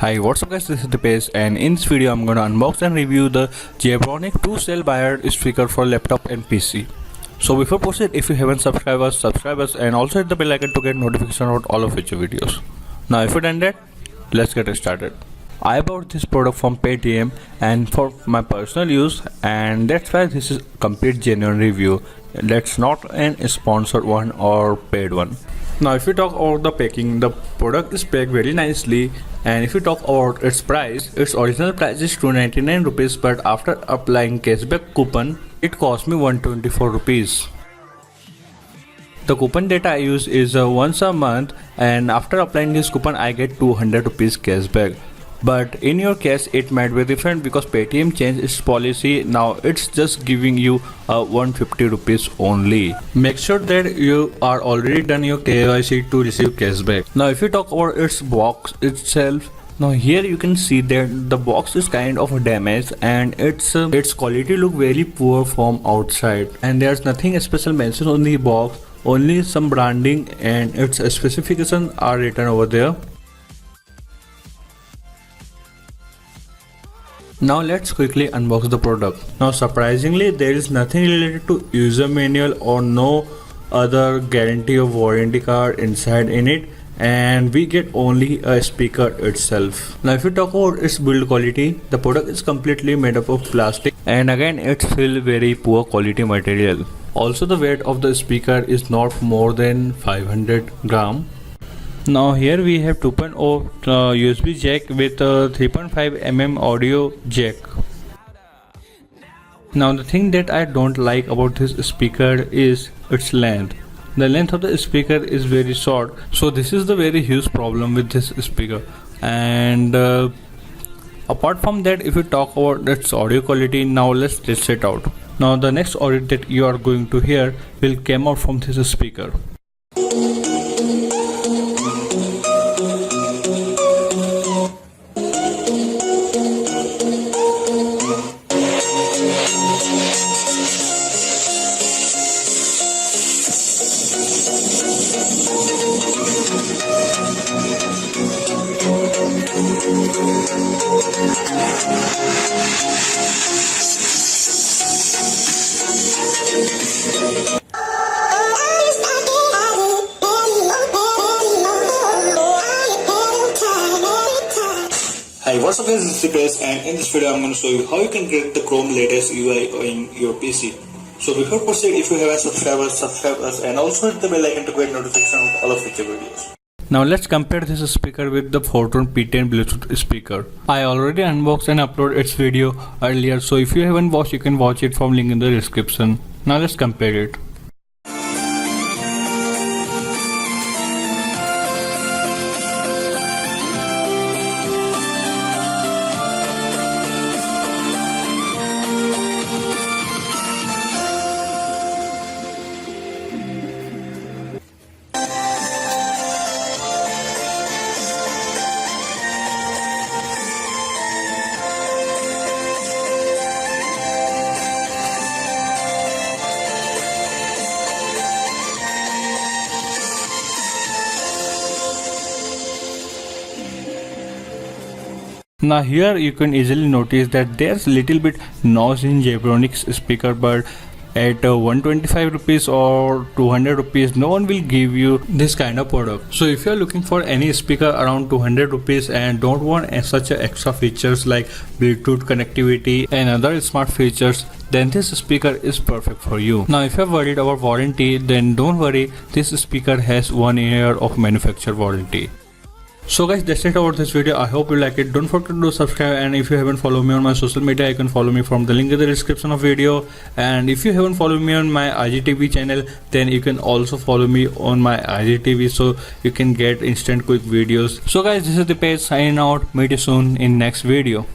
Hi, what's up guys, this is Dipesh and in this video I'm gonna unbox and review the Zebronics 2-cell wired speaker for laptop and PC. So before proceed, if you haven't subscribed us, subscribe us and also hit the bell icon to get notification about all of future videos. Now if you done that, let's get started. I bought this product from Paytm and for my personal use, and that's why this is complete genuine review. That's not an sponsored one or paid one. Now if we talk about the packing, the product is packed very nicely, and if you talk about its price, its original price is 299 rupees, but after applying cashback coupon it cost me 124 rupees. The coupon that I use is once a month, and after applying this coupon I get 200 rupees cashback. But in your case it might be different because Paytm changed its policy. Now it's just giving you 150 rupees only. Make sure that you are already done your KYC to receive cashback. Now if you talk about its box itself, now here you can see that the box is kind of damaged and its quality look very poor from outside, and there's nothing special mentioned on the box, only some branding and its specifications are written over there. Now let's quickly unbox the product. Now surprisingly there is nothing related to user manual or no other guarantee or warranty card inside in it, and we get only a speaker itself. Now if you talk about its build quality, the product is completely made up of plastic, and again it's still very poor quality material. Also the weight of the speaker is not more than 500 gram. Now here we have 2.0 USB jack with a 3.5 mm audio jack. Now the thing that I don't like about this speaker is its length. The length of the speaker is very short, so this is the very huge problem with this speaker. And apart from that, if you talk about its audio quality, now let's test it out. Now the next audio that you are going to hear will come out from this speaker. Hi, what's up guys, this is Dipesh, and in this video I'm going to show you how you can create the Chrome latest UI in your PC. So before proceed, if you haven't subscribed, subscribe us and also hit the bell icon to get notification of all of future videos. Now let's compare this speaker with the Fortune P10 Bluetooth speaker. I already unboxed and uploaded its video earlier, so if you haven't watched you can watch it from link in the description. Now let's compare it. Now here you can easily notice that there's little bit noise in Zebronics speaker, but at 125 rupees or 200 rupees no one will give you this kind of product. So if you are looking for any speaker around 200 rupees and don't want such extra features like Bluetooth connectivity and other smart features, then this speaker is perfect for you. Now if you are worried about warranty, then don't worry, this speaker has 1 year of manufacturer warranty. So guys, that's it about this video. I hope you like it. Don't forget to subscribe, and if you haven't followed me on my social media, you can follow me from the link in the description of video. And if you haven't followed me on my IGTV channel, then you can also follow me on my IGTV so you can get instant quick videos. So guys, this is Dipesh signing out. Meet you soon in next video.